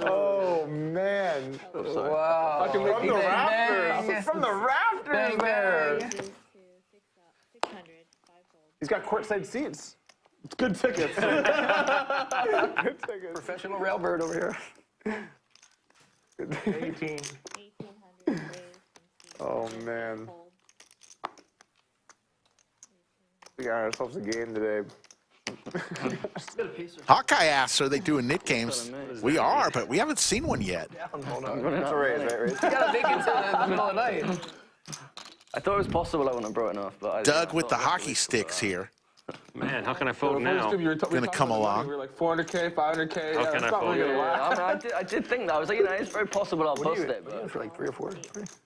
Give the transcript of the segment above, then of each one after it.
Oh, man. Wow. From the rafters. Bang. From the rafters Bang, there. bang. 600, 500. He's got courtside seats. It's good tickets. Good tickets. Professional railbird over here. 18. 1800. Oh, man. We got ourselves a game today. Hawkeye asks, are they doing knit games? We are, but we haven't seen one yet. It's a raise, right? Raise. You gotta make it to the middle of the night. I thought it was possible when I brought it off, but Doug with the hockey sticks here. Man, how can I fold now? Gonna come along. We were like 400K, 500K. How can I fold? I did think that. I was like, it's very possible I'll bust it. But For like 3 or 4.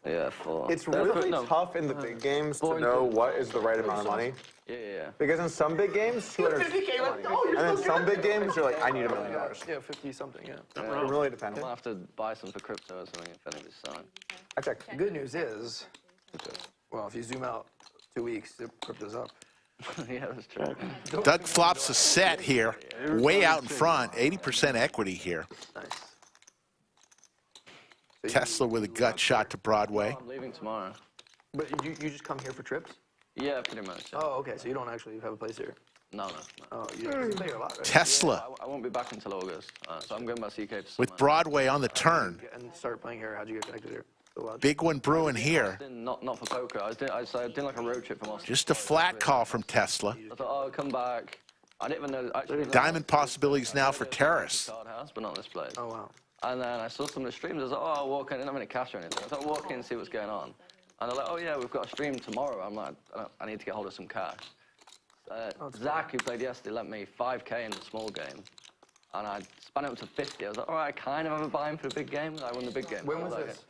yeah, 4. It's really tough in the big games to know what is the right amount of money. Yeah. Because in some big games, 250K, let's go. And then some big games, you're like, I need $1 million. Yeah, 50 something, yeah. It really depends. I might have to buy some for crypto or something if anybody's selling. I checked. The good news is, well, if you zoom out 2 weeks, the crypto's up. Yeah, that's true. Doug flops a set here, way out in front, 80% equity here. Nice. Tesla with a gut shot to Broadway. I'm leaving tomorrow. But you just come here for trips? Yeah, pretty much. Yeah. Oh, okay, so you don't actually have a place here? No. Oh, you stay here a lot, right? Tesla I won't be back until August, so I'm going by CK to with Broadway on the turn. And start playing here. How'd you get connected here? Big one brewing here. Not for poker. I did like a road trip from Austin. Just a flat call from Tesla. I thought, oh, I'll come back. I didn't even know. Actually, Diamond possibilities now for Terrace. Card house, but not this place. Oh, wow. And then I saw some of the streams. I was like, oh, I'll walk in. I didn't have any cash or anything. I thought, I'll walk in and see what's going on. And they're like, oh, yeah, we've got a stream tomorrow. I'm like, I need to get hold of some cash. Zach, who played yesterday, lent me 5K in the small game. And I spun it up to 50. I was like, all right, I kind of have a buy-in for the big game. I won the big game. When was this?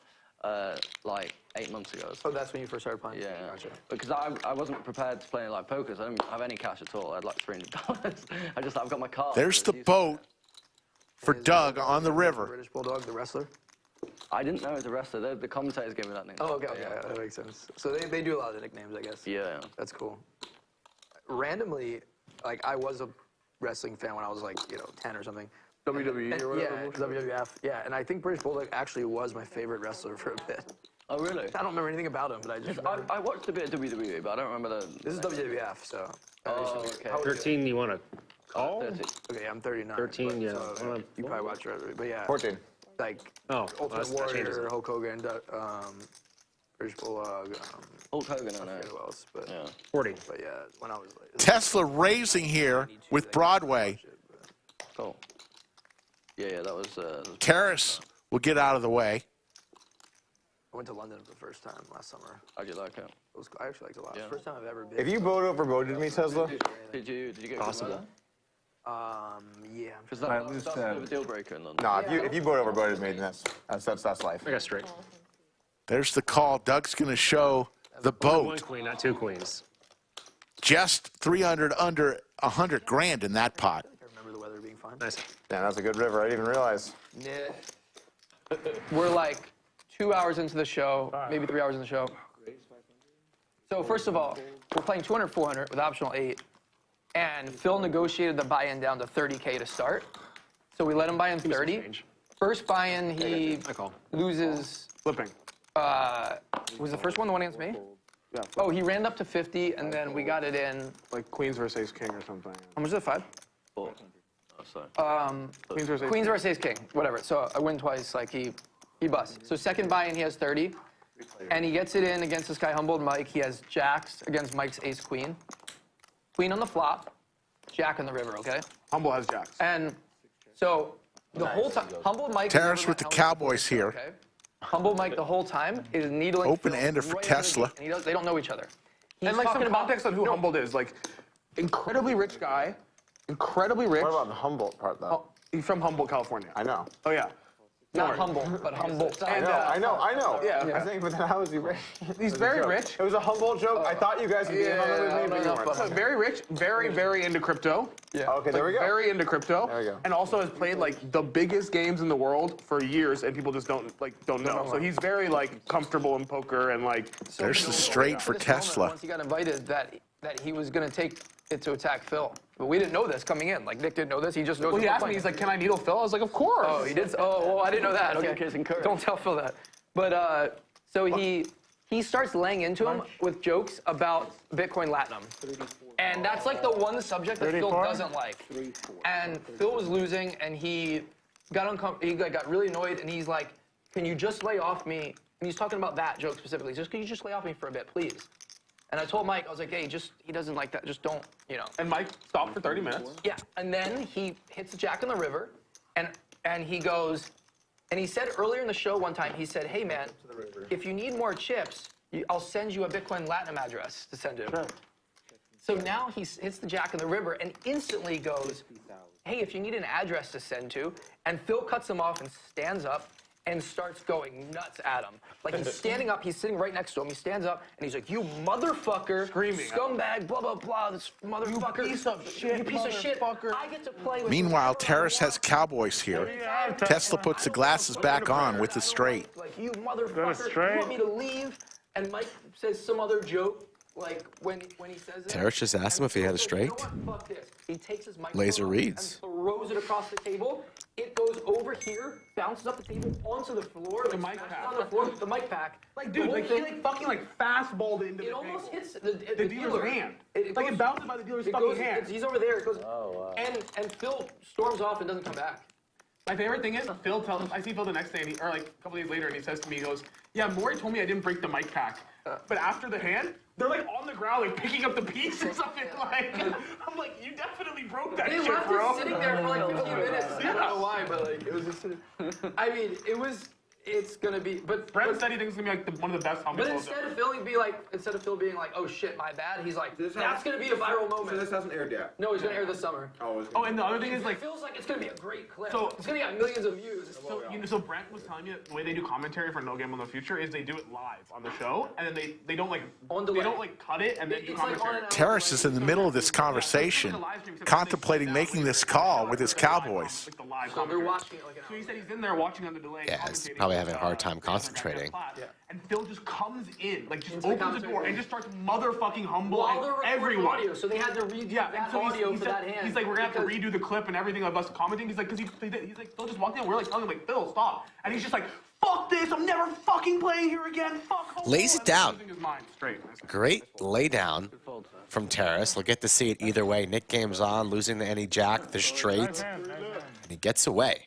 Like 8 months ago. Oh, that's when you first started playing? Yeah. Gotcha. Because I wasn't prepared to play like poker, so I didn't have any cash at all. I had like $300. I've got my card. There's the boat for Doug on the river. British Bulldog, the wrestler? I didn't know it was a wrestler. The commentators gave me that name. Oh, okay, yeah, that makes sense. So they do a lot of the nicknames, I guess. Yeah. That's cool. Randomly, like, I was a wrestling fan when I was like, 10 or something. WWE or whatever? Yeah, WWF. Yeah, and I think British Bulldog actually was my favorite wrestler for a bit. Oh, really? I don't remember anything about him, but I just I watched a bit of WWE, but I don't remember the... This is WWF, so... Oh, okay. How old are you? 13, you want to call? 30. Okay, I'm 39. 13, but, yeah. So, you probably watch it, but yeah. 14. Like, Oh, Ultimate that changes Warrior, it. Hulk Hogan, British Bulldog, Hulk Hogan, I I know. forget who else, but, Yeah. 40. but yeah, when I was like... Tesla raising here with Broadway. Cool. Yeah, that was Terrace will get out of the way. I went to London for the first time last summer. How'd you like it? I actually liked it a lot. Yeah. First time I've ever been. If you voted me, Tesla, Did you get Possible. Yeah. Because that's a bit of a deal breaker in London. no, if you voted me, then that's life. I got straight. There's the call. Doug's going to show the One boat. queen, not 2 queens. Just 300 under 100 grand in that pot. I remember the weather being fine. Nice. Yeah, that's a good river. I didn't even realize. Yeah. We're like 2 hours into the show, maybe 3 hours in the show. So first of all, we're playing 200, 400 with optional 8. And Phil negotiated the buy-in down to 30K to start. So we let him buy in 30. First buy-in, he I call. loses. Flipping. Was the first one the one against me? Yeah. Oh, he ran up to 50, and then we got it in. Like Queens versus Ace King or something. How much is it? 5? 4. Oh, sorry. Queens versus Ace Queens versus Ace King, whatever. So I win twice, like he busts. So second buy-in, he has 30. And he gets it in against this guy, Humbled Mike. He has jacks against Mike's Ace Queen. Queen on the flop, jack on the river, okay? Humble has jacks. And so the whole time, Humbled Mike... Terrace with the Cowboys here. Okay? Humbled Mike the whole time is needling... Open Phil ender for right into the Tesla. deep, and they don't know each other. He's And like some talking about- context on who Humbled is, like incredibly rich guy, incredibly rich. What about the Humboldt part, though? Oh, he's from Humboldt, California. I know. Oh yeah. Not humble, but humble. I know. Yeah. I think, but then how is he rich? He's very rich. It was a Humboldt joke. I thought you guys would be in on it with me, but you no, weren't. So very rich, very into crypto. Yeah. Okay, there we go. Very into crypto. There we go. And also has played like the biggest games in the world for years, and people just don't know. So he's very like comfortable in poker and like. There's the straight for This moment, Tesla. Once he got invited, that that he was going to take it to attack Phil. But we didn't know this coming in. Like, Nick didn't know this. He just knows. Well, he we're asked me, playing. he's like, can I needle Phil? I was like, of course. Oh, he did? Oh, well, I didn't know that. Okay. Kids encouraged. Don't tell Phil that. But so he starts laying into him with jokes about Bitcoin Latinum. And that's like the one subject that Phil doesn't like. And Phil was losing, and he got uncomfortable. He got really annoyed, and he's like, can you just lay off me? And he's talking about that joke specifically. Just, can you just lay off me for a bit, please? And I told Mike, I was like, hey, he doesn't like that. Just don't, you know. And Mike stopped for 30 minutes. Yeah, and then he hits the Jack in the River, and he goes, and he said earlier in the show one time, he said, hey, man, if you need more chips, I'll send you a Bitcoin Latinum address to send to him. So now he hits the Jack in the River and instantly goes, hey, if you need an address to send to, and Phil cuts him off and stands up and starts going nuts at him. Like, he's standing up, he's sitting right next to him, he stands up, and he's like, you motherfucker, Screaming. scumbag, blah, blah, blah, this motherfucker. You piece of shit, You piece of shit. motherfucker. I get to play with Meanwhile, you. Terrace has Cowboys here. Tesla puts the glasses back on with the straight. Like, you motherfucker, straight. you want me to leave? And Mike says some other joke, like, when he says it. Terrace just asked him if he had a straight. You know what? Fuck this. He takes his microphone Laser reads. and throws it across the table. It goes over here, bounces up the table onto the floor. The mic smashes pack. on the floor. The mic pack. Like, The dude, whole like, he thing, like fucking like fastballed it into it the almost table. hits The dealer's hand. Like, goes- it bounces by the dealer's it fucking goes- hand. He's over there. It goes, and Phil storms off and doesn't come back. My favorite thing is Phil tells. I see Phil the next day, or like a couple days later, and he says to me, he goes, "Yeah, Maury told me I didn't break the mic pack, but after the hand, they're like on the ground, like picking up the pieces of it. Like, I'm like, you definitely broke that They shit, left bro." it sitting there for like 15 minutes. I don't know why, but like it was just. I mean, it's gonna be. But Brad said he thinks it's gonna be like one of the best helmets. But instead of Phil being like, oh shit, my bad, he's like, that's gonna be a viral moment. So this hasn't aired yet. No, he's gonna air this summer. Oh, and the other thing is It like, feels like it's gonna be a great clip. So- It's gonna get millions of views. so you know, so Brent was telling me that the way they do commentary for No Game on the Future is they do it live on the show, and then they don't like On they delay. don't like cut it and then do It's like on commentary. an hour Terrace is in the middle of this conversation, contemplating making this call with his Cowboys. Like the live So they're commentary. watching it like an So hour. he said he's in there watching on the delay. Yeah, he's commentating probably with, having a hard time with concentrating. Yeah. And Phil just comes in, like just Into the opens the door commentary. and just starts motherfucking humble While they're and recording everyone. audio, so they had to redo Yeah, and that so audio he for said- that hand. he's like, we're gonna have to because- redo the clip and everything of us commenting. He's like, because he's like, Phil just walked in, we're like telling him like, Phil, stop, and he's just like, fuck this, I'm never fucking playing here again. Fuck. Homo. Lays it And then down. losing his mind straight. Great lay down from Terrace. We'll get to see it either way. Nick game's on, losing to any Jack, the straight, and he gets away.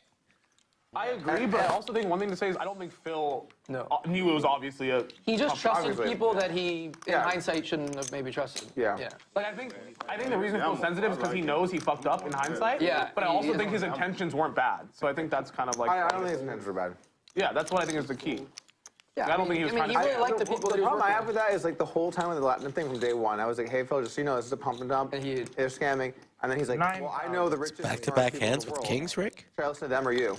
I agree, but I also think one thing to say is I don't think Phil No. knew it was obviously a. He just trusted Obviously. people that he, in Yeah. hindsight, shouldn't have maybe trusted. Yeah. Like I think the reason Phil's sensitive is because he knows he fucked up in hindsight. Yeah, But I he also is. think his intentions weren't bad. So I think that's kind of like. I don't think his intentions were bad. Yeah, that's what I think is the key. Yeah, I don't think he was I mean, trying he to- really liked the people that The he was problem I have working with that is like the whole time with the Latin thing from day one, I was like, hey Phil, just so you know, this is a pump and dump. And he- They're scamming. And then he's like, well, I know the richest and Back-to-back smartest people in hands the with world. Kings, Rick? Should I listen to them or you?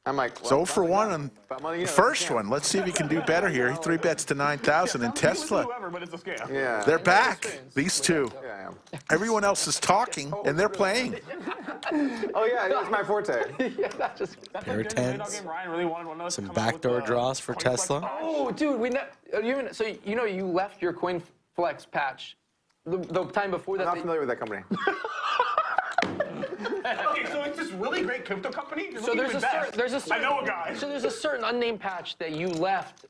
I'm like, well, So for probably one not. on But I'm letting you the know, first it's a scam. one. Let's see if he can do better here. He 3-bets to 9,000, and Tesla, Whoever, but it's a scam. Yeah. they're back. These two. Yeah, yeah. Everyone else is talking, and they're playing. Oh yeah, that's my forte. yeah, that just. Pair of tens. Ryan really wanted one of us to Some come out with backdoor the draws for coin flex Tesla. patch. Oh, dude, so you know you left your coin flex patch the time before that. I'm not familiar with that company. Okay, so it's this really great crypto company. You're So looking there's to a certain, invest. there's a certain, I know a guy. So there's a certain unnamed patch that you left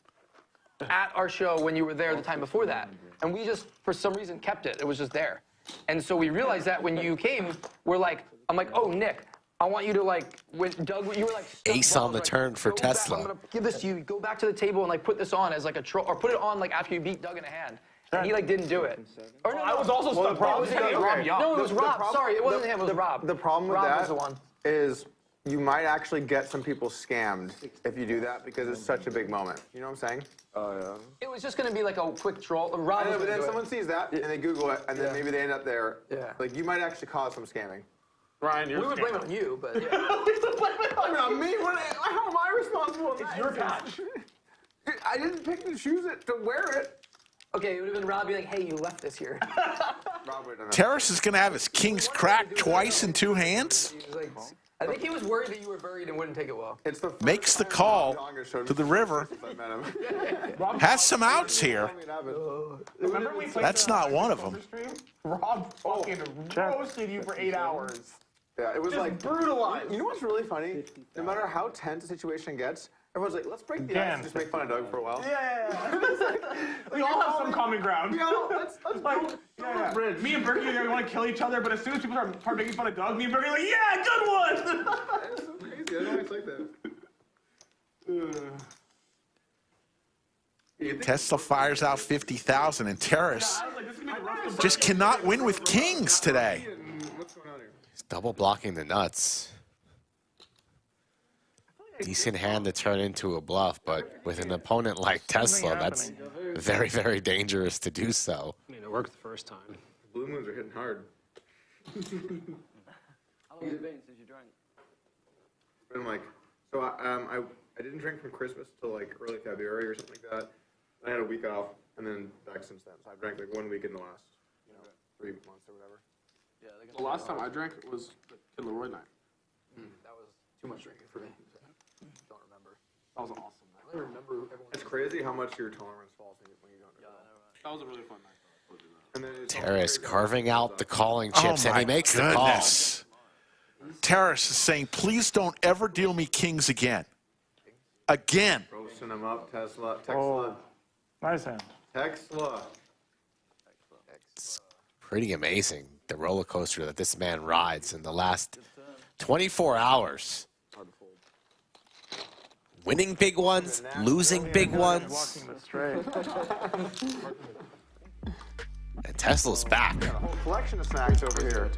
at our show when you were there the time before that, and we just for some reason kept it. It was just there, and so we realized that when you came, I'm like, oh Nick, I want you to like when Doug, you were like stuck Ace balls, on the like, turn for go back, Tesla. I'm gonna give this to you. Go back to the table and like put this on as like a troll, or put it on like after you beat Doug in a hand. And he like didn't do it. Or no, I was also stuck. problem Hey, is- Rob okay. Young. No, it was The Rob. prob- Sorry, it wasn't the- him. It was Rob. The problem with Rob that was the one. is you might actually get some people scammed if you do that because it's such a big moment. You know what I'm saying? It was just gonna be like a quick troll. Rob I know, was but gonna then do it. someone sees that and they Google it and then maybe they end up there. Yeah. Like you might actually cause some scamming. Ryan, you're We would a blame it scammer. on you, but yeah. I mean, on me? How am I responsible? It's your patch. I didn't pick and choose it to wear it. Okay, it would have been Rob being like, hey, you left this here. Terrace is going to have his kings cracked twice in 2 hands. He was like, I think he was worried that you were buried and wouldn't take it well. It's the Makes the call to the river. Has some outs here. Remember we played That's not one of them. Rob fucking roasted you for 8 hours. Yeah, it was Just like brutalized. You know what's really funny? No matter how tense a situation gets, everyone's like, let's break the ice and just make fun of Doug for a while. Yeah. We all have some common ground. Let's Like, bridge. me and Berkey are want to kill each other, but as soon as people start making fun of Doug, me and Berkey are like, yeah, good one. It's so crazy. I don't always like that. Tesla fires out 50,000, and Terrace I was like, this is gonna be rough to just cannot win with kings today. What's going on here? He's double blocking the nuts. Decent hand to turn into a bluff, but with an opponent like Tesla, that's very, very dangerous to do so. I mean, it worked the first time. Blue moons are hitting hard. How long has it been since you drank? It's been like, so I didn't drink from Christmas till like early February or something like that. I had a week off, and then back since then. So I've drank like 1 week in the last, 3 months or whatever. Yeah, they're The last time I drank was Kid Leroy night. That was too much drinking for me. Don't remember. That was an awesome night. I remember everyone. It's crazy how much your tolerance falls when you don't drink. That was a really fun night. And then it's Terrace carving out the calling chips, and he makes the call. goodness. Terrace is saying, please don't ever deal me kings again. Again. roasting them up, Tesla. Nice hand. Tesla. Pretty amazing, the roller coaster that this man rides in the last 24 hours. Winning big ones, losing big ones, Walking the straight. and Tesla's back. Got a whole collection of snacks over here.